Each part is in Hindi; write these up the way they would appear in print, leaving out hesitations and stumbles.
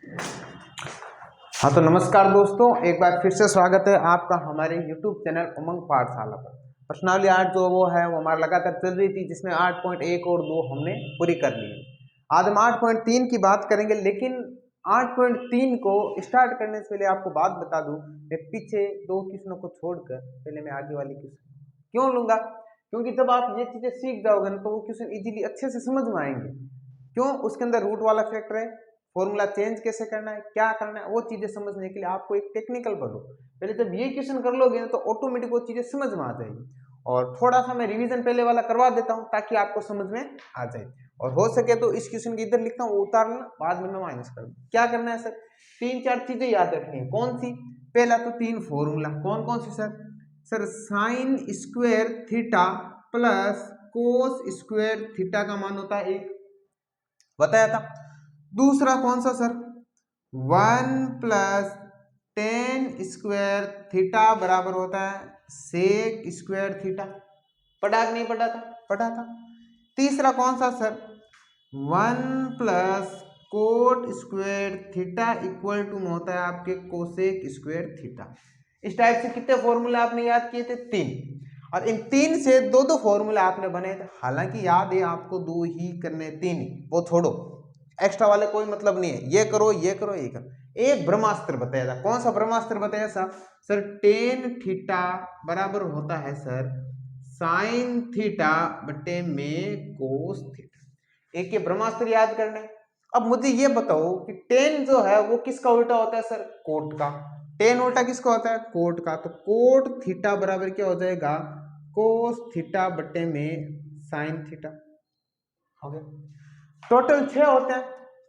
हाँ तो नमस्कार दोस्तों, एक बार फिर से स्वागत है आपका हमारे YouTube चैनल उमंग पाठशाला पर। प्रश्नावली 8 जो वो है वो हमारा लगातार चल रही थी, जिसमें 8.1 और 2 हमने पूरी कर ली है। आज हम 8.3 की बात करेंगे, लेकिन 8.3 को स्टार्ट करने से पहले आपको बात बता दूं, मैं पीछे 2 क्वेश्चनों को छोड़कर पहले मैं आगे वाली क्वेश्चन क्यों लूंगा, क्योंकि जब आप ये चीजें सीख जाओगे ना तो वो क्वेश्चन इजीली अच्छे से समझ में आएंगे। क्यों? उसके अंदर रूट वाला फैक्टर है, फॉर्मूला चेंज कैसे करना है, क्या करना है, वो चीजें समझने के लिए आपको एक टेक्निकल पढ़ो। पहले जब ये क्वेश्चन कर लोगे ना तो ऑटोमेटिक वो चीजें समझ में आ जाएगी। और थोड़ा सा मैं रिवीजन पहले वाला करवा देता हूँ ताकि आपको समझ में आ जाए, और हो सके तो इस क्वेश्चन की इधर लिखता हूँ, उतार लेना, बाद में मैं माइनस कर दूँ। क्या करना है सर? 3-4 चीजें याद रखनी है। कौन सी? पहला तो 3 फॉर्मूला। कौन कौन सी sir? Sir sine square theta plus cos square theta का मान होता है 1, बताया था। दूसरा कौन सा sir? 1 plus tan square theta बराबर होता है सेक स्क्वायर थीटा। पढ़ा कि नहीं पढ़ा था? पढ़ा था। तीसरा कौन सा sir? 1 plus cot square theta equal to होता है आपके कोसेक स्क्वायर थीटा। इस टाइप से कितने फॉर्मूले आपने याद किए थे? 3। और इन 3 से दो दो फॉर्मूले आपने बनाए थे। हालांकि याद है आपको 2 ही करने, 3 ही, वो छोड़ो, एक्स्ट्रा वाले कोई मतलब नहीं है। ये करो, ये करो, ये करो। एक ब्रह्मास्त्र बताया था। कौन सा ब्रह्मास्त्र बताया था सर? टेन थीटा बराबर होता है सर साइन थीटा बटे में कोस थीटा। एक ये ब्रह्मास्त्र याद करने। अब मुझे ये बताओ कि टेन जो है वो किसका उल्टा होता है सर? कोट का। टेन उल्टा किसका होता है? कोट का। तो कोट थीटा बराबर क्या हो जाएगा? कोस थीटा बटे में साइन थीटा। हो गया। टोटल 6 होते हैं।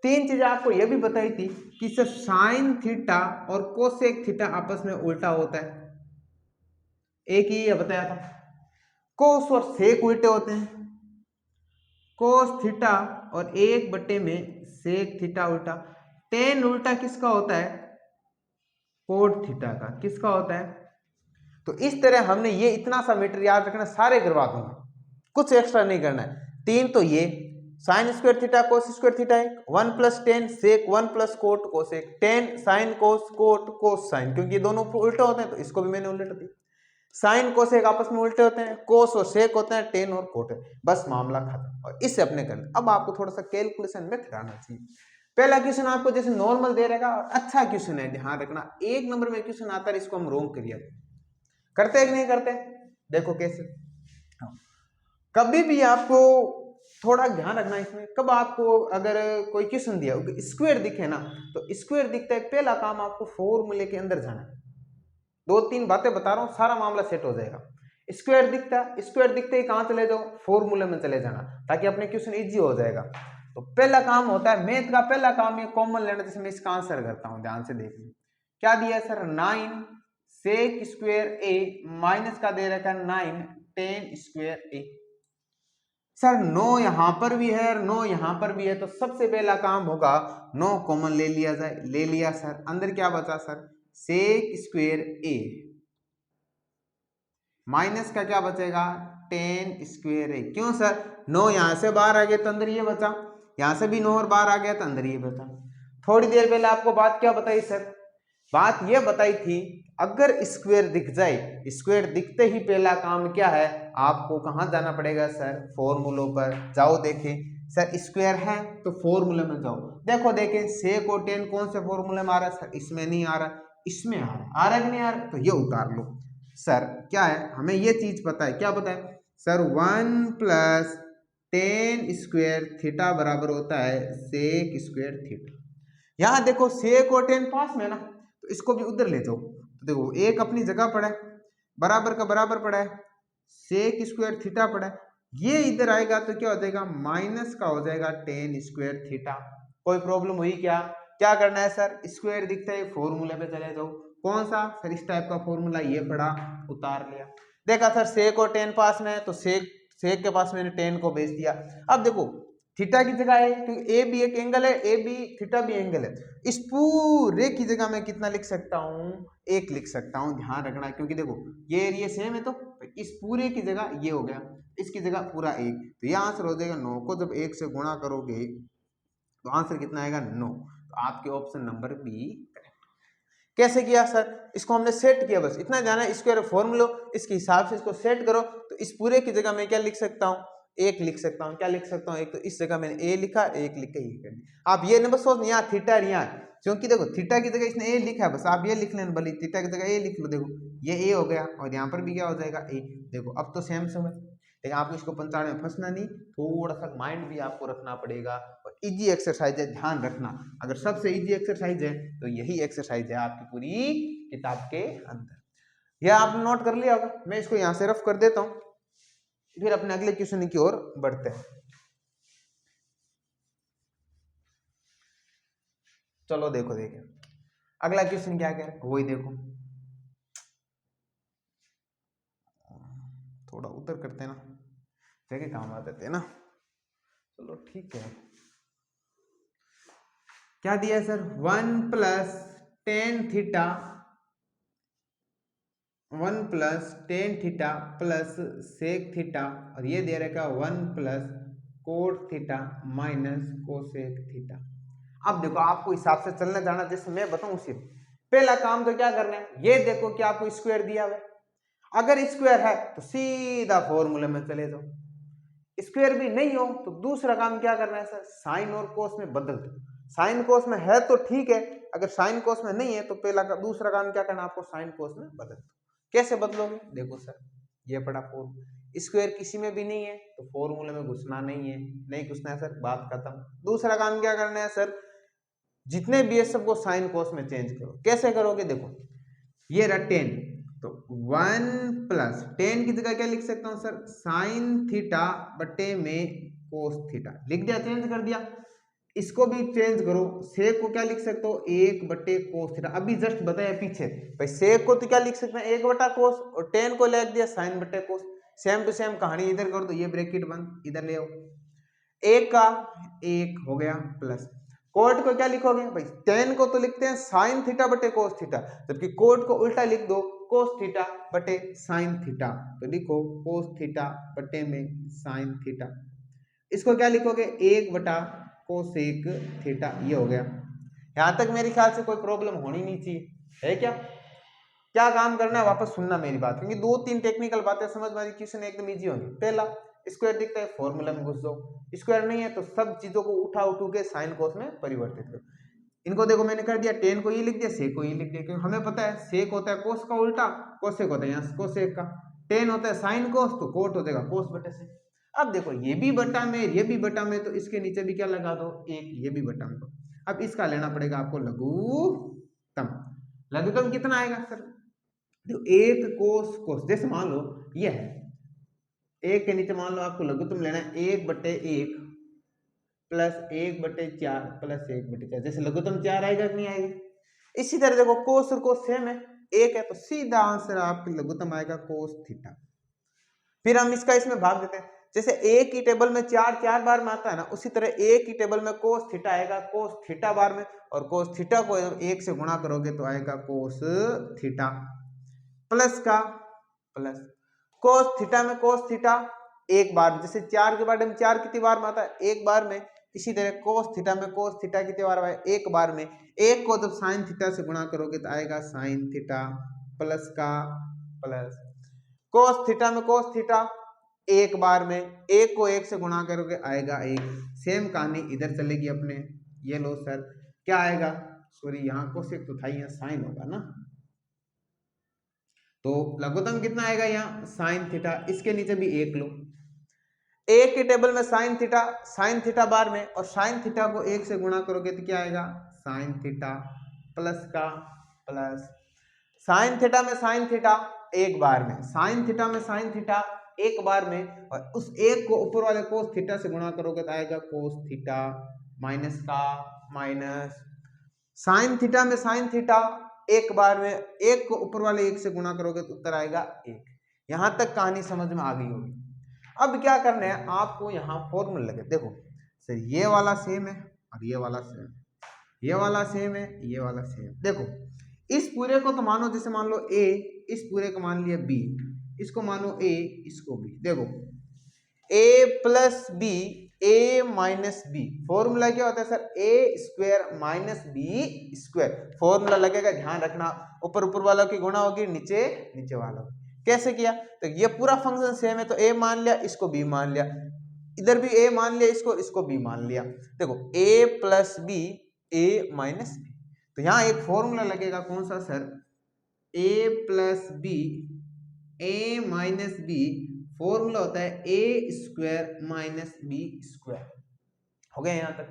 3 चीजें आपको यह भी बताई थी कि सर साइन थीटा और कोसेक थीटा आपस में उल्टा होता है। एक ही बताया था। कोस और सेक उल्टे होते हैं। कोस थीटा और 1 बटे में सेक थीटा उल्टा। टेन उल्टा किसका होता है? कोट थीटा का। किसका होता है? तो इस तरह हमने ये इतना सा मीटर याद रखना, सारे करवा दूंगा, कुछ एक्स्ट्रा नहीं करना है। 3 तो ये sine square theta cos square theta है, 1 plus tan sec 1 plus cot cosec, tan sine cos cot cos sine, क्योंकि ये दोनों उल्टे होते हैं तो इसको भी मैंने उल्टा दिया। साइन कोसेक आपस में उल्टे होते हैं, कोस और सेक होते हैं, टेन और कोट है। बस मामला खत्म। और इससे अपने करना। अब आपको थोड़ा सा कैलकुलेशन में आना चाहिए। पहला क्वेश्चन आपको जैसे नॉर्मल दे रहेगा, और अच्छा क्वेश्चन है, ध्यान रखना। 1 नंबर में क्वेश्चन आता है, इसको हम रोंग करिए। करते हैं कि नहीं करते? देखो कैसे। कभी भी आपको थोड़ा ध्यान रखना इसमें, कब आपको अगर कोई क्वेश्चन दिया स्क्वायर दिखे ना, तो स्क्वायर दिखता है, पहला काम आपको फॉर्मूले के अंदर जाना है। 2-3 बातें बता रहा हूं, सारा मामला सेट हो जाएगा। स्क्वायर दिखते ही कहां चले जाओ? फॉर्मूले में चले जाना, ताकि अपने क्वेश्चन इजी हो जाएगा। तो पहला काम होता है मैथ का, पहला काम ये कॉमन लेना। जैसे मैं इसका आंसर करता हूं, ध्यान से देखिए क्या दिया सर? 9 सेक स्क्वायर ए माइनस का दे रखा है 9 टेन स्क्वायर ए। सर 9 यहां पर भी है और 9 यहां पर भी है, तो सबसे पहला काम होगा 9 कॉमन ले लिया जाए। ले लिया सर, अंदर क्या बचा सर? सेक स्क्वायर ए माइनस का क्या बचेगा? टेन स्क्वायर ए। क्यों सर? 9 यहां से बाहर आ गया तो अंदर ये बचा, यहां से भी 9 और बाहर आ गया तो अंदर ये बचा। थोड़ी देर पहले आपको बात क्या बताई सर? बात ये बताई थी, अगर स्क्वायर दिख जाए, स्क्वायर दिखते ही पहला काम क्या है? आपको कहां जाना पड़ेगा सर? फॉर्मूलों पर जाओ। देखें सर स्क्वायर है तो फॉर्मूले में जाओ। देखो देखें सेक और टेन कौन से फॉर्मूले में आ रहा है सर? इसमें नहीं आ रहा, इसमें आ रहा है कि नहीं आ रहा? तो ये उतार लो। सर क्या है, हमें ये चीज पता है। क्या पता है sir? 1 plus tan square theta बराबर होता है सेक स्क्वायर थीटा। यहां देखो सेक और टेन पास में ना, तो इसको भी उधर ले जाओ। तो देखो एक अपनी जगह पड़ा है, बराबर का बराबर पड़ा है, सेक स्क्वायर थीटा पड़ा है। ये इधर आएगा तो क्या हो जाएगा? माइनस का हो जाएगा टेन स्क्वायर थीटा। कोई प्रॉब्लम हुई क्या? क्या करना है सर? स्क्वायर दिखता है फॉर्मूले पे चले जाओ। कौन सा सर? इस टाइप का फॉर्मूला, ये पड़ा, उतार लिया। देखा सर सेक और टेन पास में है, तो सेक के पास मैंने टेन को भेज दिया। अब देखो थीटा की जगह है, क्योंकि ए भी एक एंगल है, ए बी थीटा भी एंगल है। इस पूरे की जगह मैं कितना लिख सकता हूं? 1 लिख सकता हूं। ध्यान रखना, क्योंकि देखो ये एरिया सेम है, तो इस पूरे की जगह ये हो गया, इसकी जगह पूरा 1, तो ये आंसर हो जाएगा 9 को जब 1 से गुणा करोगे तो आंसर कितना आएगा? 9। तो तो आपके ऑप्शन नंबर बी करेक्ट। कैसे किया सर? इसको हमने सेट किया, बस इतना जाना है, स्क्वायर फॉर्मूला इसके हिसाब से इसको सेट करो। तो इस पूरे की जगह मैं क्या लिख सकता हूँ? एक लिख सकता हूँ। क्या लिख सकता हूँ? एक, तो इस जगह मैंने ए लिखा, एक लिख के ये कर दिया। आप ये नंबर सोच यहाँ थीटा यहाँ, क्योंकि देखो थीटा की जगह इसने ए लिखा है, बस आप ये लिख लेना, भले थीटा की जगह ए लिख लो। देखो ये ए हो गया और यहाँ पर भी क्या हो जाएगा? ए। देखो अब तो सेम है, लेकिन आपको इसको पंचाने में फंसना नहीं, थोड़ा सा माइंड भी आपको रखना पड़ेगा। और इजी एक्सरसाइज है, ध्यान रखना, अगर सबसे इजी एक्सरसाइज है तो यही एक्सरसाइज है आपकी पूरी किताब के अंदर। यह आपने नोट कर लिया होगा, मैं इसको यहाँ से रफ कर देता हूँ, फिर अपने अगले क्वेश्चन की ओर बढ़ते हैं। चलो देखो देखिए अगला क्वेश्चन क्या कह रहा है, वही देखो, थोड़ा उधर करते हैं ना, जगह काम आ जाते हैं ना। चलो ठीक है, क्या दिया sir? 1 plus tan theta, 1 plus tan theta plus sec theta, और ये दे रखा 1 plus cot theta minus cosec theta. अब देखो आपको हिसाब से चलना जाना, जैसे मैं बताऊं सिर्फ पहला काम तो क्या करना है, ये देखो कि आपको स्क्वायर दिया हुआ है, अगर स्क्वायर है तो सीधा फॉर्मूले में चले जाओ, स्क्वायर भी नहीं हो तो दूसरा काम क्या करना है सर? साइन और कोस में बदल दो। साइन कोस में है तो ठीक है, अगर साइन कोस में नहीं है तो पहला का दूसरा काम क्या करना, आपको साइन कोस में बदल दो। कैसे बदलोगे? देखो सर ये पड़ा फॉर्मूला, स्क्वायर किसी में भी नहीं है तो फॉर्मूले में घुसना नहीं है, नहीं घुसना है सर, बात खत्म। दूसरा काम क्या करना है सर? जितने भी है सबको साइन कोस में चेंज करो। कैसे करोगे? देखो ये रहा 10, तो 1 प्लस 10 की जगह क्या लिख सकता हूं सर? साइन थीटा बटे में कोस थीटा, लिख दिया, चेंज कर दिया। इसको भी चेंज करो, सेक को क्या लिख सकते हो? 1 बटे कोस थीटा। अभी जस्ट बताया पीछे भाई, सेक को तो क्या लिख सकते हैं? 1 बटा कोस, और 10 को लिख दिया साइन बटे कोस। सेम टू सेम कहानी इधर कर दो, ये ब्रैकेट बंद, इधर ले आओ, एक का एक हो गया प्लस कोट को क्या लिखोगे भाई? 10 को तो लिखते हैं साइन थीटा बटे कोस थीटा, जबकि कोट को उल्टा लिख दो, कोस थीटा बटे साइन थीटा, तो लिखो कोस थीटा बटे में साइन थीटा। इसको क्या लिखोगे? 1 बटा कोसेक थीटा, ये हो गया। यहां तक मेरे ख्याल से कोई प्रॉब्लम होनी नहीं चाहिए, है क्या? क्या काम करना है, वापस सुनना मेरी बात, क्योंकि 2-3 टेक्निकल बातें समझ में, क्वेश्चन एकदम इजी होंगे। पहला, स्क्वायर दिखता है फॉर्मूला में घुस जाओ, स्क्वायर नहीं है तो सब चीजों को उठा के साइन कोस में परिवर्तित करो। इनको देखो मैंने कर दिया, 10 को ये लिख दिया, सेक को ये लिख दिया, क्योंकि हमें पता है सेक होता है कोस का उल्टा, कोसेक होता है यहाँ कोसेक का, 10 होता है साइन कोस, तो कोट हो जाएगा कोस बटे से। अब देखो ये भी बटा में, ये भी बटा में, तो इसके नीचे भी क्या लगा दो? एक, ये भी बटा में। अब इसका लेना पड़ेगा आपको लघुत्तम। लघुत्तम कितना आएगा सर? जो 1 कोस कोस, जैसे मान लो ये है, एक के नीचे मान लो आपको लघुत्तम लेना है 1 बटे 1 प्लस 1 बटे 4 प्लस 1 बटे 4, जैसे लघुत्तम 4 आएगा कि नहीं आएगा? इसी तरह देखो कोस और कोस सेम है, एक है, तो सीधा आंसर आपकी लघुत्तम आएगा कोस थीटा। फिर हम इसका इसमें भाग देते हैं, जैसे एक ही टेबल में 4 बार में आता है ना, उसी तरह एक ही टेबल में कोस थीटा आएगा कोस थीटा बार में, और कोस थीटा को 1 से गुणा करोगे तो आएगा कोस थीटा, प्लस का प्लस कोस थीटा में कोस थीटा एक बार, जैसे 4 के बाद में 4 कितनी बार में आता है? एक बार में। इसी तरह कोस थीटा में कोस थीटा कितनी बार में? एक बार में। एक को जब साइन थीटा से गुणा करोगे तो आएगा साइन थीटा, प्लस का प्लस कोस थीटा में कोस थीटा एक बार में, एक को एक से गुणा करोगे आएगा एक। सेम कहानी इधर चलेगी अपने, ये लो सर क्या आएगा? सॉरी यहाँ कोसेक तो था, यहाँ साइन होगा ना, तो लघुत्तम कितना आएगा यहाँ? Sine theta. इसके नीचे भी एक लो, एक के टेबल में साइन थीटा बार में, और साइन थीटा को 1 से गुणा करोगे तो क्या आएगा? साइन थीटा, प्लस का प्लस साइन थीटा में साइन थीटा एक बार में, साइन थीटा में साइन थीटा एक बार में, और उस एक को ऊपर वाले कोस थीटा से गुणा करोगे तो आएगा कोस थीटा, माइनस का माइनस साइन थीटा में साइन थीटा एक बार में, एक को ऊपर वाले एक से गुणा करोगे तो उत्तर आएगा एक। यहां तक कहानी समझ में आ गई होगी। अब क्या करना है आपको, यहाँ फॉर्मूला लगे, देखो सर ये वाला सेम है और ये वाला सेम, ये वाला सेम है, ये वाला सेम। देखो इस पूरे को तो मानो, जैसे मान लो ए, इस पूरे को मान लिया बी, इसको मानो ए, इसको बी। देखो A plus B A minus B, formula क्या होता है sir, A square minus B square, formula लगेगा, ध्यान रखना, ऊपर ऊपर वालों की गुणा होगी, नीचे नीचे वालों की। कैसे किया, तो ये पूरा फंक्शन सेम है तो ए मान लिया, इसको बी मान लिया, इधर भी ए मान लिया, इसको बी मान लिया। देखो A plus B A minus B, तो यहाँ एक फॉर्मूला लगेगा, कौन सा sir, A plus B A minus B, formula होता है ए स्क्वायर माइनस बी स्क्वायर। हो गया यहाँ तक,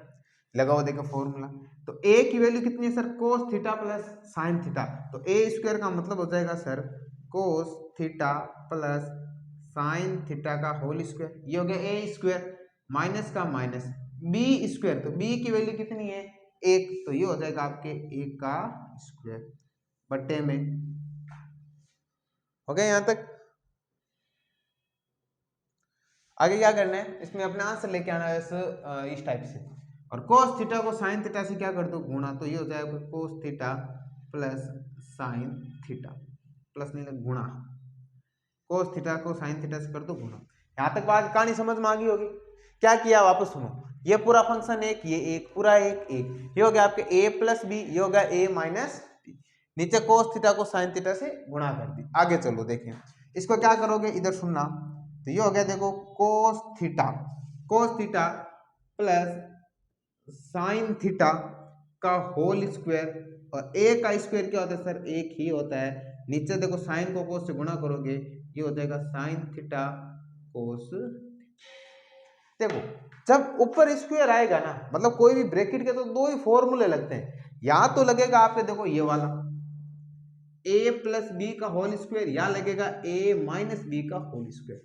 लगाओ देखो फॉर्मूला, तो ए की वैल्यू कितनी है sir, cos theta plus sine theta, तो ए स्क्वायर का मतलब हो जाएगा sir cos theta plus sine theta का होल स्क्वायर, ये हो गया ए स्क्वायर, माइनस का माइनस बी स्क्वायर, तो बी की वैल्यू कितनी है, एक, तो ये हो जाएगा आपके एक का स्क्वायर बट्टे में। हो गया यहाँ तक। आगे क्या करना है, इसमें अपना आंसर लेके आना है इस टाइप से, और कोस थीटा को साइन थीटा से क्या कर दो, गुणा, तो ये हो जाएगा cos theta plus sign theta, plus नहीं लग गुणा, कोस थीटा को साइन थीटा से कर दो गुणा। यहाँ तक बात कहानी समझ में आ गई होगी। क्या किया, वापस सुनो, ये पूरा फंक्शन एक, ये एक पूरा एक, ये हो गया आपके ए प्लस बी, ये हो गया ए माइनस बी, नीचे कोस थीटा को साइन थीटा से गुणा कर दी। आगे चलो देखें, इसको क्या करोगे, इधर सुनना, तो ये हो गया देखो cos theta plus sine theta का होल स्क्वायर, और ए का स्क्वायर क्या होता है सर, एक ही होता है, नीचे देखो साइन को कोस से गुणा करोगे, ये हो जाएगा साइन थीटा कोस। देखो जब ऊपर स्क्वायर आएगा ना, मतलब कोई भी ब्रैकेट के तो दो ही फॉर्मूले लगते हैं, या तो लगेगा आपके देखो ये वाला ए प्लस बी का होल स्क्वायर, या लगेगा ए माइनस बी का होल स्क्वायर,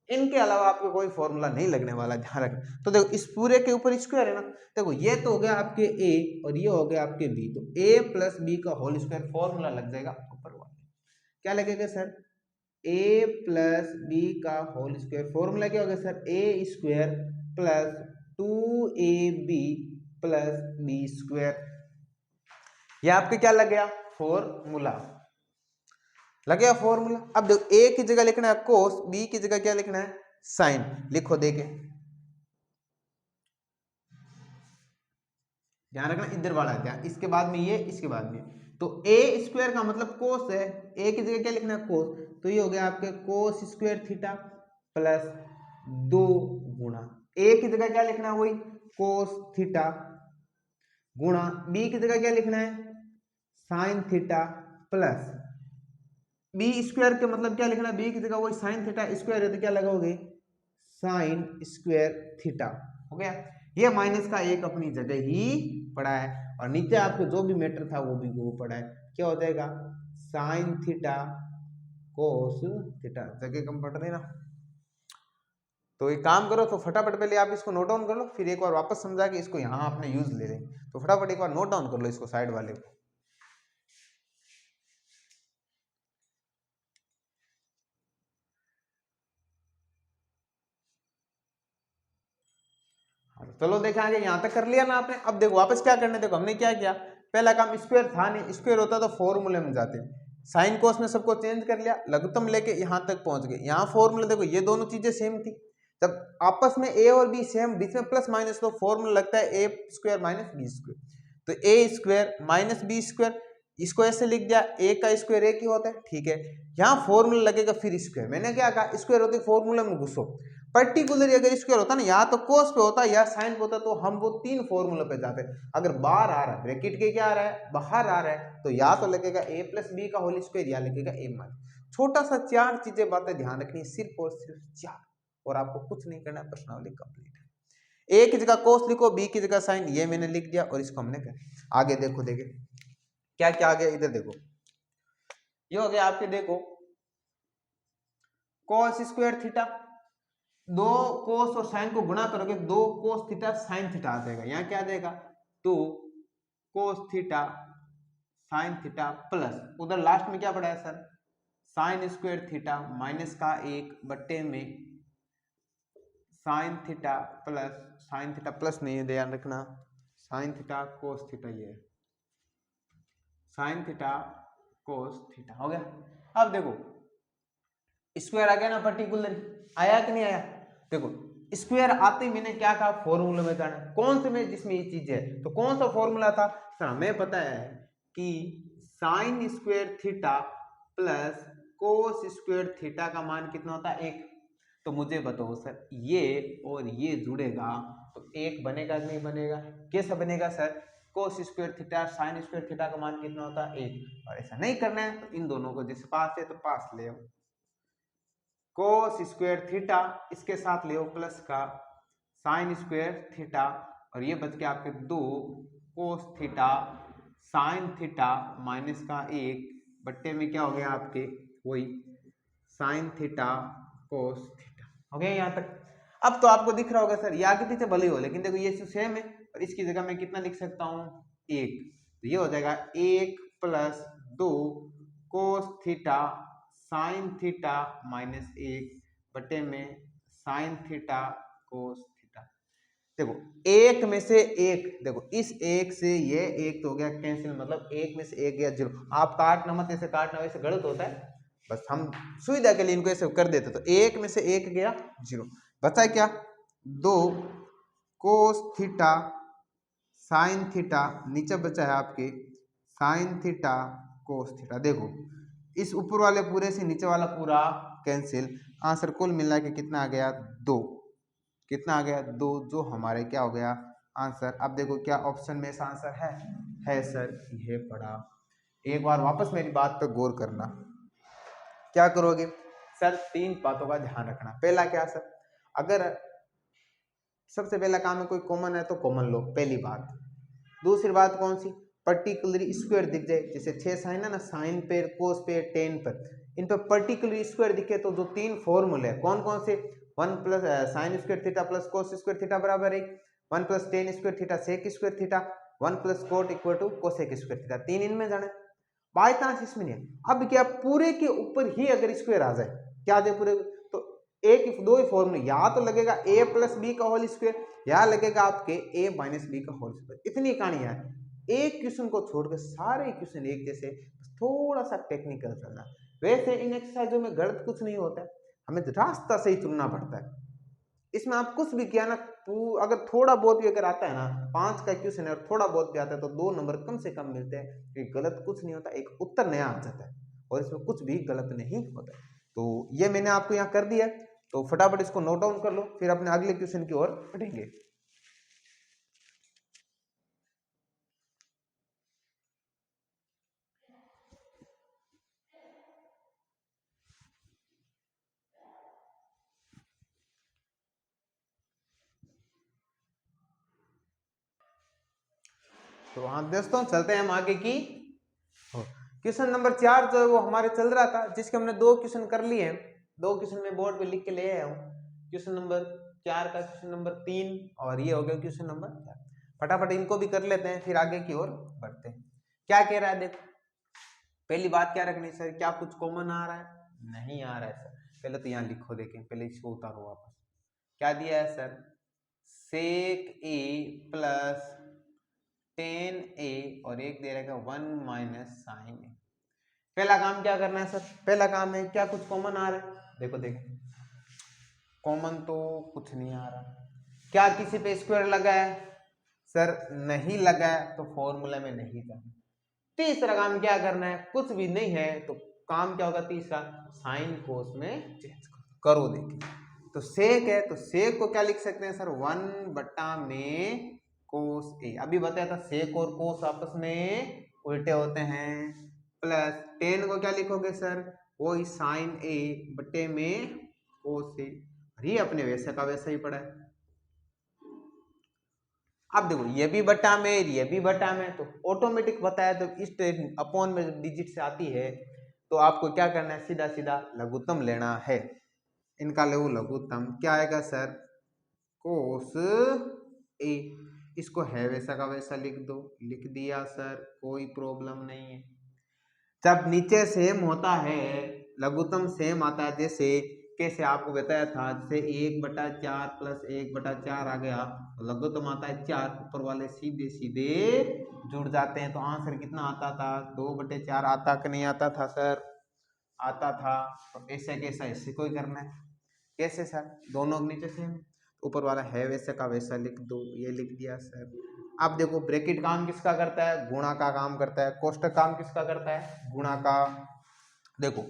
इनके अलावा आपको कोई फॉर्मूला नहीं लगने वाला, ध्यान रखना। तो देखो इस पूरे के ऊपर स्क्वायर है ना, देखो ये तो हो गया आपके ए और ये हो गया आपके बी, तो ए प्लस बी का होल स्क्वायर फॉर्मूला लग जाएगा ऊपर वाला, क्या लगेगा सर, ए प्लस बी का होल स्क्वायर, फॉर्मूला क्या होगा sir, A square plus 2ab plus B square, ये आपके क्या लग गया, फॉर्मूला लग गया फॉर्मूला। अब देखो ए की जगह लिखना है कोस, बी की जगह क्या लिखना है, साइन, लिखो देखे, ध्यान रखना इधर वाला है, इसके बाद में ये, इसके बाद में, तो ए स्क्वायर का मतलब कोस है, ए की जगह क्या लिखना है कोस, तो ये हो गया आपके कोस स्क्वायर थीटा प्लस 2 गुणा, ए की जगह क्या लिखना है, वही कोस थीटा, गुणा बी की जगह क्या लिखना है, sine theta plus B square के मतलब क्या लिखना है, बी की जगह वही साइन थीटा स्क्वायर है, तो क्या लगाओगे, साइन स्क्वायर थीटा। हो गया, ये माइनस का एक अपनी जगह ही पड़ा है, और नीचे आपको जो भी मैटर था वो भी वो पड़ा है, क्या हो जाएगा, साइन थीटा कोस थीटा, जगह कम पड़ रही ना। तो एक काम करो, तो फटाफट पहले आप इसको नोट डाउन कर लो, फिर एक बार वापस समझा के इसको यहाँ अपने यूज ले लें, तो फटाफट एक बार नोट डाउन कर लो इसको साइड वाले को। चलो देखें आगे, यहाँ तक कर लिया ना आपने। अब देखो वापस क्या करने, देखो हमने क्या किया, पहला काम स्क्वायर था नहीं, स्क्वायर होता तो फॉर्मूले में जाते, साइन कोस में सबको चेंज कर लिया, लघुत्तम लेके यहाँ तक पहुंच गए। यहाँ फॉर्मूला देखो ये दोनों चीजें सेम थी, जब आपस में ए और बी सेम, बीच में प्लस माइनस, तो फॉर्मूला लगता है ए स्क्वायर माइनस बी स्क्वायर, तो ए स्क्वायर माइनस बी स्क्वायर, इसको ऐसे लिख दिया, ए का स्क्वायर एक ही होता है, ठीक है। यहाँ फॉर्मूला लगेगा फिर स्क्वायर, मैंने क्या कहा, स्क्वायर होते फॉर्मूला में घुसो, पर्टिकुलर अगर स्क्वायर होता ना, या तो कोस पे होता या साइन पे होता, तो हम वो तीन फॉर्मूला पे जाते। अगर बाहर आ रहा है, ब्रैकेट के क्या आ रहा है, बाहर आ रहा है, तो या तो लगेगा ए प्लस बी का होल स्क्वायर, या लगेगा ए माइनस, छोटा सा चार चीजें बातें ध्यान रखनी, सिर्फ और सिर्फ चार, और आपको कुछ नहीं करना, प्रश्नावली कंप्लीट है। ए की जगह कोस लिखो, बी की जगह साइन, ये मैंने लिख दिया, और इसको हमने कर आगे देखो, देखे क्या क्या आ गया, इधर देखो, ये हो गया आपके, देखो कोस स्क्वायर थीटा, दो कोस और साइन को गुणा करोगे, दो कोस थीटा साइन थीटा आ जाएगा, यहाँ क्या आ जाएगा, 2 cos theta sine theta plus, उधर लास्ट में क्या पड़ा है sir, sine square theta minus का एक बट्टे में साइन थीटा प्लस नहीं है, ध्यान रखना, साइन थीटा कोस थीटा, ये साइन थीटा कोस थीटा। हो गया। अब देखो स्क्वायर आ गया ना, पर्टिकुलर आया कि नहीं आया, देखो स्क्वायर आते ही मैंने क्या कहा, फॉर्मूला में जाना, कौन से में जिसमें ये चीज है। तो कौन सा फॉर्मूला था सर, हमें पता है कि sign square theta plus cos square theta का मान कितना होता है, 1। तो मुझे बताओ सर, ये और ये जुड़ेगा तो 1 बनेगा कि नहीं बनेगा, कैसा बनेगा सर, कोस square theta sine square theta का मान कितना होता है, 1। और ऐसा नहीं करना है तो इन दोनों को जैसे पास है तो पास ले आओ, कोस स्क्वायर थीटा इसके साथ ले प्लस का साइन स्क्वायर थीटा, और ये बच गया आपके 2 cos theta sine theta minus का 1 बट्टे में क्या हो गया आपके वही साइन थीटा कोस थीटा। हो गया यहाँ तक। अब तो आपको दिख रहा होगा सर, ये आगे पीछे भले हो लेकिन देखो ये सेम है, और इसकी जगह मैं कितना लिख सकता हूँ, 1। तो ये हो जाएगा 1 plus 2 cos theta sine theta minus 1 बटे में साइन थीटा कोस थीटा। देखो एक में से एक, देखो इस एक से ये एक तो हो गया कैंसिल, मतलब एक में से एक गया 0। आप काटना मत, ऐसे काटना वैसे गलत होता है, बस हम सुविधा के लिए इनको ऐसे कर देते। तो एक में से एक गया 0, बचा क्या 2 कोस थीटा साइन थीटा, नीचे बचा है आपके साइन थीटा कोस थीटा। देखो इस ऊपर वाले पूरे से नीचे वाला पूरा कैंसिल, आंसर कुल मिला के कितना आ गया 2, कितना आ गया 2, जो हमारे क्या हो गया आंसर। अब देखो क्या ऑप्शन में इसका आंसर है सर, ये पड़ा। एक बार वापस मेरी बात पर गौर करना, क्या करोगे सर, 3 बातों का ध्यान रखना। पहला क्या सर, अगर सबसे पहला काम है कोई कॉमन है तो कॉमन लो, पहली बात। दूसरी बात कौन सी, पर्टिकुलर स्क्वायर दिख जाए, जैसे 6 साइन है ना, साइन पे कोस पे टेन पर, इन पर पर्टिकुलर स्क्वायर दिखे तो जो 3 फॉर्मूले हैं कौन कौन से, 1 plus sine square theta plus cos square theta बराबर 1, 1 plus tan square theta sec square theta, 1 plus cot equal to cosec square theta. 3 इनमें जाने, बाय चांस इसमें नहीं है। अब क्या पूरे के ऊपर ही अगर स्क्वायर आ जाए, क्या दे पूरे, तो एक दो ही फॉर्मूले, या तो लगेगा a प्लस बी का होल स्क्वायर, या लगेगा आपके a माइनस बी का होल स्क्वायर। इतनी कहानियां है, एक क्वेश्चन को छोड़कर सारे क्वेश्चन एक जैसे, थोड़ा सा टेक्निकल चलना। वैसे इन एक्सरसाइजों में गलत कुछ नहीं होता है, हमें रास्ता सही चुनना पड़ता है। इसमें आप कुछ भी किया ना, अगर थोड़ा बहुत भी अगर आता है ना, 5 का क्वेश्चन है और थोड़ा बहुत भी आता है तो 2 नंबर कम से कम मिलते हैं। ये गलत कुछ नहीं होता, एक उत्तर नया आ जाता है और इसमें कुछ भी गलत नहीं होता। तो ये मैंने आपको यहाँ कर दिया, तो फटाफट इसको नोट डाउन कर लो, फिर अपने अगले क्वेश्चन की ओर बढ़ेंगे। तो हाँ दोस्तों, चलते हैं हम आगे की। क्वेश्चन नंबर 4 जो है वो हमारे चल रहा था, जिसके हमने 2 क्वेश्चन कर लिए हैं। 2 क्वेश्चन में बोर्ड पे लिख के ले आया हूँ। क्वेश्चन नंबर 4 का क्वेश्चन नंबर 3, और ये हो गया क्वेश्चन नंबर 4। फटाफट इनको भी कर लेते हैं, फिर आगे की ओर बढ़ते हैं। क्या कह रहा है देखो, पहली बात क्या रखनी सर, क्या कुछ कॉमन आ रहा है, नहीं आ रहा है सर। पहले तो यहाँ लिखो, देखें पहले इसको उतारो वापस। क्या दिया है सर, सेक ए प्लस टेन ए, और एक दे रहेगा 1 माइनस साइन ए। पहला काम क्या करना है सर, पहला काम है क्या कुछ कॉमन आ रहा है, देखो देखो कॉमन तो कुछ नहीं आ रहा। क्या किसी पे स्क्वायर लगा है सर, नहीं लगा है, तो फॉर्मूला में नहीं जाना। तीसरा काम क्या करना है, कुछ भी नहीं है तो काम क्या होगा तीसरा, साइन कोस में चेंज करो। देखिए तो सेक है, तो सेक को क्या लिख सकते हैं सर, 1 बटा में कोस ए। अभी बताया था सेक और कोस आपस में उल्टे होते हैं। प्लस टेन को क्या लिखोगे सर, वही साइन ए बटे में कोस ए। ये अपने वैसे का वैसा ही पड़ा है। अब देखो ये भी बटा में, ये भी बटा में, तो ऑटोमेटिक बताया, तो इस अपॉन में डिजिट से आती है, तो आपको क्या करना है, सीधा सीधा लघुत्तम लेना है। इनका लो लघुत्तम, क्या आएगा सर, कोस ए। इसको है वैसा का वैसा लिख दो, लिख दिया सर, कोई प्रॉब्लम नहीं है। जब नीचे सेम होता है, लघुत्तम सेम आता है, जैसे कैसे आपको बताया था, जैसे 1/4 प्लस 1/4 आ गया, तो लघुत्तम आता है 4, ऊपर वाले सीधे सीधे जुड़ जाते हैं। तो आंसर कितना आता था, 2/4 आता कि नहीं आता था सर, आता था। तो ऐसे कैसा, ऐसे कोई करना है, कैसे सर, दोनों के नीचे सेम। ऊपर वाला है वैसे का वैसा लिख दो, ये लिख दिया सर। अब देखो ब्रैकेट काम किसका करता है, गुणा का काम करता है। कोष्टक काम किसका करता है, गुणा का। देखो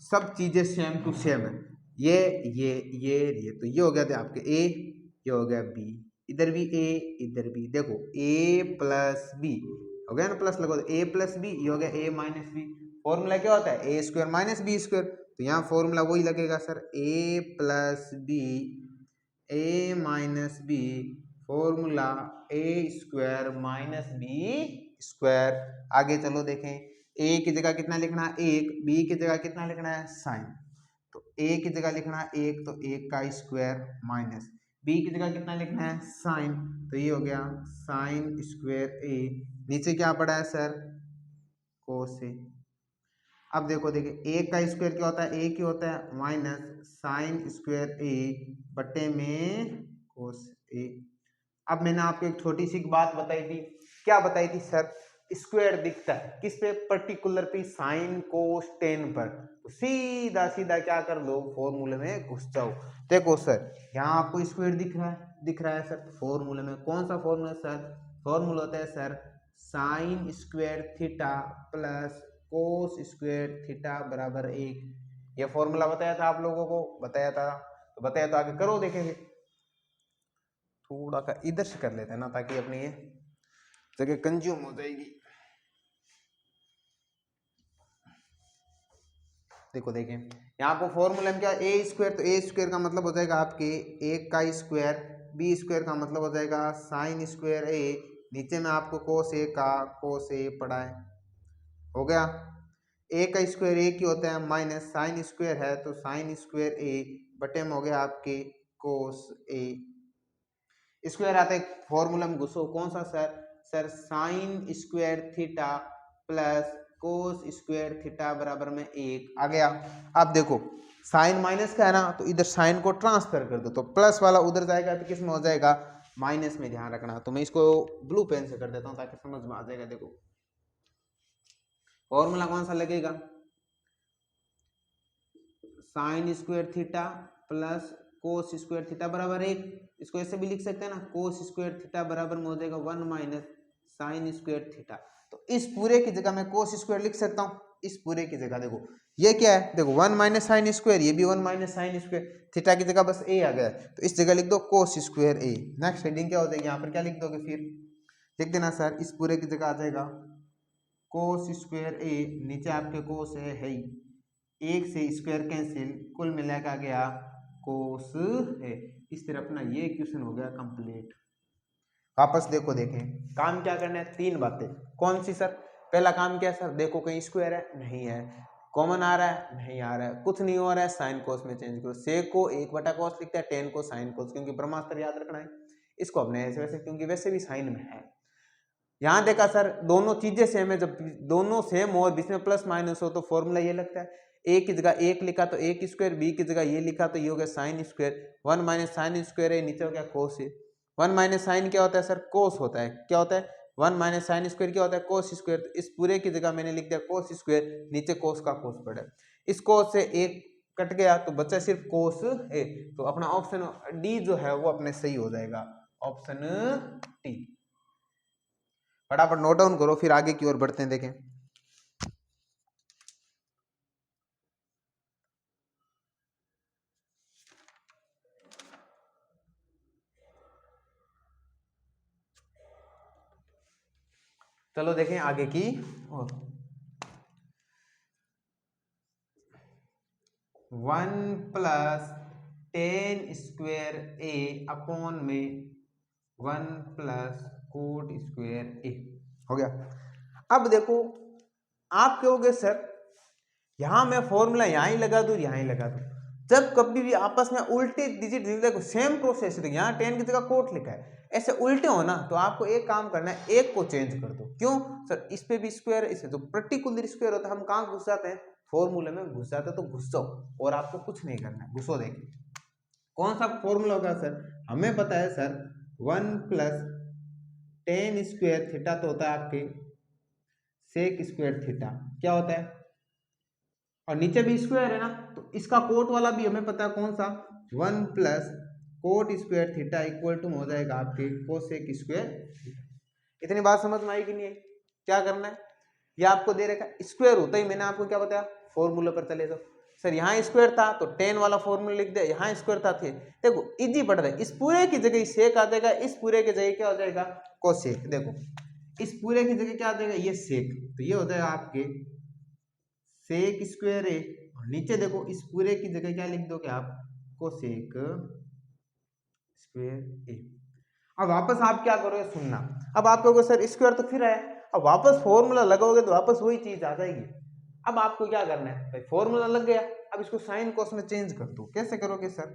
सब चीजें सेम टू सेम है, ये तो ये हो गया था आपके ए, ये हो गया बी, इधर भी ए इधर भी। देखो ए प्लस बी हो गया ना, प्लस लगो ए प्लस बी, ये हो गया ए माइनस बी। फॉर्मूला क्या होता है, ए स्क्वायर माइनस बी स्क्वायर, तो यहाँ फॉर्मूला वही लगेगा sir, A plus B A minus B, formula A square minus B square. आगे चलो देखें, ए की जगह कितना लिखना है, एक, बी की जगह कितना लिखना है, साइन। तो ए की जगह लिखना है एक, तो एक का स्क्वायर माइनस बी की जगह कितना लिखना है, साइन, तो ये हो गया साइन स्क्वायर ए। नीचे क्या पड़ा है सर, कोस ए। अब देखो देखिए ए का स्क्वायर क्या होता है, ए क्या होता है माइनस साइन स्क्वायर ए बटे में कोस ए। अब मैंने आपको एक छोटी सी बात बताई थी, क्या बताई थी सर, स्क्वायर दिखता है किस पे, पर्टिकुलर पे, साइन कोस टेन पर, तो सीधा सीधा क्या कर लो, फॉर्मूले में घुस जाओ। देखो सर यहाँ आपको स्क्वायर दिख रहा है सर, फॉर्मूले में कौन सा फॉर्मूला सर, फॉर्मूला होता है sir sine square theta plus cos square theta बराबर 1। ये फॉर्मूला बताया था आप लोगों को, बताया था, तो बताया तो आगे करो देखेंगे। थोड़ा सा इधर से कर लेते हैं ना, ताकि अपनी ये जगह कंज्यूम हो जाएगी। देखो देखें यहाँ आपको फॉर्मूला में क्या, ए स्क्वायर, तो ए स्क्वायर का मतलब हो जाएगा आपके एक का स्क्वायर, बी स्क्वायर का मतलब हो जाएगा साइन स्क्वायर ए, नीचे में आपको कोस ए का कोस ए पड़ा है, हो गया। ए का स्क्वायर ए की होता है माइनस साइन स्क्वायर है, तो साइन स्क्वायर ए बटे में हो गया आपके कोस ए। स्क्वायर आता है फॉर्मूला में घुसो, कौन सा sir, sir sine square theta plus cos square theta बराबर में 1 आ गया। अब देखो साइन माइनस का है ना, तो इधर साइन को ट्रांसफर कर दो, तो प्लस वाला उधर जाएगा तो किस में हो जाएगा, माइनस में, ध्यान रखना। तो मैं इसको ब्लू पेन से कर देता हूँ ताकि समझ में आ जाएगा। देखो फॉर्मूला कौन सा लगेगा, sign square theta plus cos square theta बराबर 1, इसको ऐसे भी लिख सकते हैं ना, कोस स्क्वायर थीटा बराबर में हो जाएगा 1 माइनस साइन स्क्वायर थीटा। तो इस पूरे की जगह मैं कोस स्क्वायर लिख सकता हूँ, इस पूरे की जगह देखो ये क्या है, देखो 1 माइनस साइन स्क्वायर, ये भी 1 माइनस साइन स्क्वायर, थीटा की जगह बस ए आ गया, तो इस जगह लिख दो कोस स्क्वायर ए। नेक्स्ट हेडिंग क्या हो जाएगी, यहाँ पर क्या लिख दोगे, फिर लिख देना सर, इस पूरे की जगह आ जाएगा कोस स्क्वायर ए, नीचे आपके कोस है ही, एक से स्क्वायर कैंसिल, कुल मिला के आ गया कोस है। इस तरह अपना ये क्वेश्चन हो गया कंप्लीट। वापस देखो देखें, काम क्या करना है, तीन बातें, कौन सी सर, पहला काम क्या है सर, देखो कहीं स्क्वायर है, नहीं है, कॉमन आ रहा है, नहीं आ रहा है, कुछ नहीं हो रहा है, साइन कोस में चेंज करो, सेक को 1/cos लिखता है, टेन को साइन कोस, क्योंकि ब्रह्मास्त्र याद रखना है, इसको अपने ऐसे वैसे, क्योंकि वैसे भी साइन में है। यहाँ देखा सर दोनों चीजें सेम है, जब दोनों सेम हो और बीच में प्लस माइनस हो तो फॉर्मूला ये लगता है, ए की जगह एक लिखा तो एक स्क्वायर, बी की जगह ये लिखा तो ये हो गया sine square, 1 minus sine square है, नीचे हो गया कोस है। 1 माइनस साइन क्या होता है सर, कोस होता है, क्या होता है 1 माइनस साइन स्क्वायर क्या होता है, कोस स्क्वायर, तो इस पूरे की जगह मैंने लिख दिया कोस स्क्वायर, नीचे कोस का कोस पड़ा है, इस कोस से एक कट गया तो बचा सिर्फ कोस है, तो अपना ऑप्शन डी जो है वो अपने सही हो जाएगा, ऑप्शन टी। फटाफट नोट डाउन करो, फिर आगे की ओर बढ़ते हैं। देखें चलो देखें आगे की और 1 प्लस टेन स्क्वायर ए अपॉन में 1 प्लस कोट स्क्वायर ए हो गया। अब देखो आप कहोगे सर यहां मैं फॉर्मूला यहां ही लगा दूं, यहां ही लगा दूं, जब कभी भी आपस में उल्टे डिजिट देखो सेम प्रोसेस है, यहाँ 10 की जगह कोट लिखा है, ऐसे उल्टे हो ना, तो आपको एक काम करना है, एक को चेंज कर दो। क्यों सर, इस पे भी स्क्वायर, इसे तो पर्टिकुलर स्क्वायर होता है, हम कहाँ घुस जाते हैं, फॉर्मूले में घुस जाते हैं, तो घुस जाओ और आपको कुछ नहीं करना है, घुसो। देखिए कौन सा फॉर्मूला होगा सर, हमें पता है sir 1 plus tan square theta तो होता है आपके सेक स्क्वायर थीटा, क्या होता है, और नीचे भी स्क्वायर है ना, तो इसका कोट वाला भी हमें पता है कौन सा, 1 plus cot square theta equal to हो जाएगा आपके कोसेक स्क्वायर। इतनी बात समझ में आई कि नहीं आई? क्या करना है, ये आपको दे रखा स्क्वायर होता ही मैंने आपको क्या बताया, फॉर्मूला पर चले जाओ। सर यहाँ स्क्वायर था तो टेन वाला फॉर्मूला लिख दिया, यहाँ स्क्वायर था थे, देखो इजी पड़ रहा है। इस पूरे की जगह सेक आ जाएगा, इस पूरे की जगह क्या हो जाएगा, कोसेक। देखो इस पूरे की जगह क्या आ जाएगा, ये सेक, तो ये हो जाएगा आपके सेक स्क्वायर ए। नीचे देखो इस पूरे की जगह क्या लिख दोगे आप, कोसेक स्क्वायर ए। अब वापस आप क्या करोगे, सुनना, अब आप कहोगे सर स्क्वायर तो फिर है, अब वापस फॉर्मूला लगाओगे तो वापस वही चीज आ जाएगी। अब आपको क्या करना है भाई, फॉर्मूला लग गया, अब इसको साइन कोस में चेंज कर दो। कैसे करोगे सर,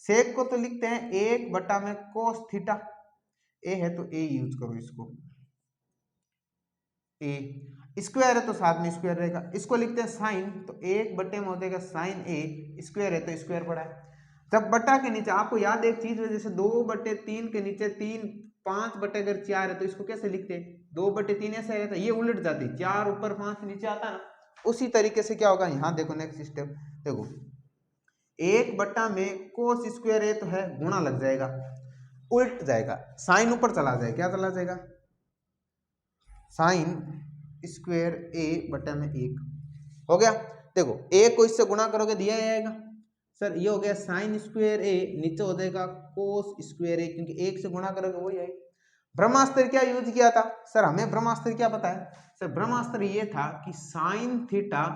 सेक को तो लिखते हैं 1 में कोस थीटा, ए है तो ए यूज करो इसको, ए स्क्वायर है तो साथ में स्क्वायर रहेगा। इसको लिखते हैं साइन, तो 1 में हो जाएगा साइन ए, स्क्वायर है तो स्क्वायर पड़ा है। जब बटा के नीचे आपको याद एक चीज है, जैसे 2/3 के नीचे 3, 5/4 है तो इसको कैसे लिखते हैं, 2/3 ऐसा रहता है, ये उलट जाती, 4 ऊपर 5 नीचे आता है ना। उसी तरीके से क्या होगा, यहाँ देखो नेक्स्ट स्टेप, देखो 1 में कोस स्क्वायर ए तो है, गुणा लग जाएगा, उल्ट जाएगा, साइन ऊपर चला जाएगा, क्या चला जाएगा, साइन स्क्वायर ए बटा में 1 हो गया। देखो ए को इससे गुणा करोगे दिया जाएगा, सर ये हो गया साइन स्क्वायर ए, नीचे हो जाएगा कोस स्क्वायर ए, क्योंकि 1 से गुणा करोगे वही आएगा। ब्रह्मास्त्र क्या यूज किया था, सर हमें ब्रह्मास्त्र क्या पता है, सर ब्रह्मास्त्र ये था कि साइन थीटा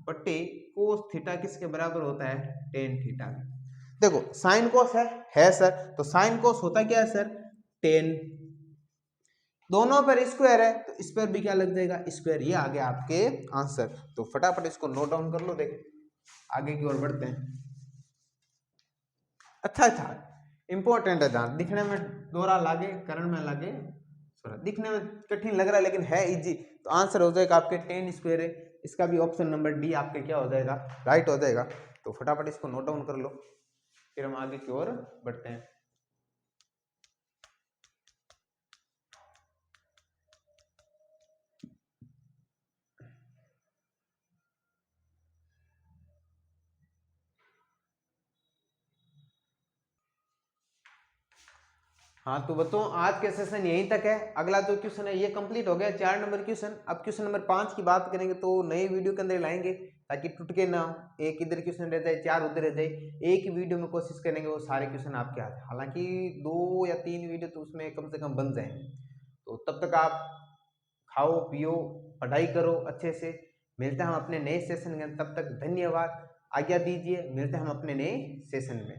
बटे कोस थीटा किसके बराबर होता है, टेन थीटा। देखो साइन कोस है सर, तो साइन कोस होता क्या है सर, टेन, दोनों पर स्क्वायर है तो इस पर भी क्या लग जाएगा, स्क्वायर। ये आ गया आपके आंसर, तो फटाफट इसको नोट डाउन कर लो, देखो आगे की ओर बढ़ते हैं। अच्छा था, इंपॉर्टेंट है ध्यान, दिखने में दोहरा लागे करण में लागे, दिखने में कठिन लग रहा है लेकिन है इजी। तो आंसर हो जाएगा आपके 10 स्क्वायर है, इसका भी ऑप्शन नंबर डी आपके क्या हो जाएगा, राइट हो जाएगा। तो फटाफट इसको नोट डाउन कर लो, फिर हम आगे की ओर बढ़ते हैं। हाँ तो बताओ आज के सेशन यहीं तक है, अगला जो क्वेश्चन है ये कंप्लीट हो गया, 4 नंबर क्वेश्चन। अब क्वेश्चन नंबर 5 की बात करेंगे तो नई वीडियो के अंदर लाएंगे ताकि टूटके ना हो, एक इधर क्वेश्चन रह जाए 4 उधर रह जाए, एक ही वीडियो में कोशिश करेंगे वो सारे क्वेश्चन आपके आ जाए। हालांकि 2 या 3 वीडियो तो उसमें कम से कम बन जाएंगे। तो तब तक आप खाओ पियो पढ़ाई करो अच्छे से, मिलते हैं हम अपने नए सेशन में, तब तक धन्यवाद, आज्ञा दीजिए, मिलते हैं हम अपने नए सेशन में।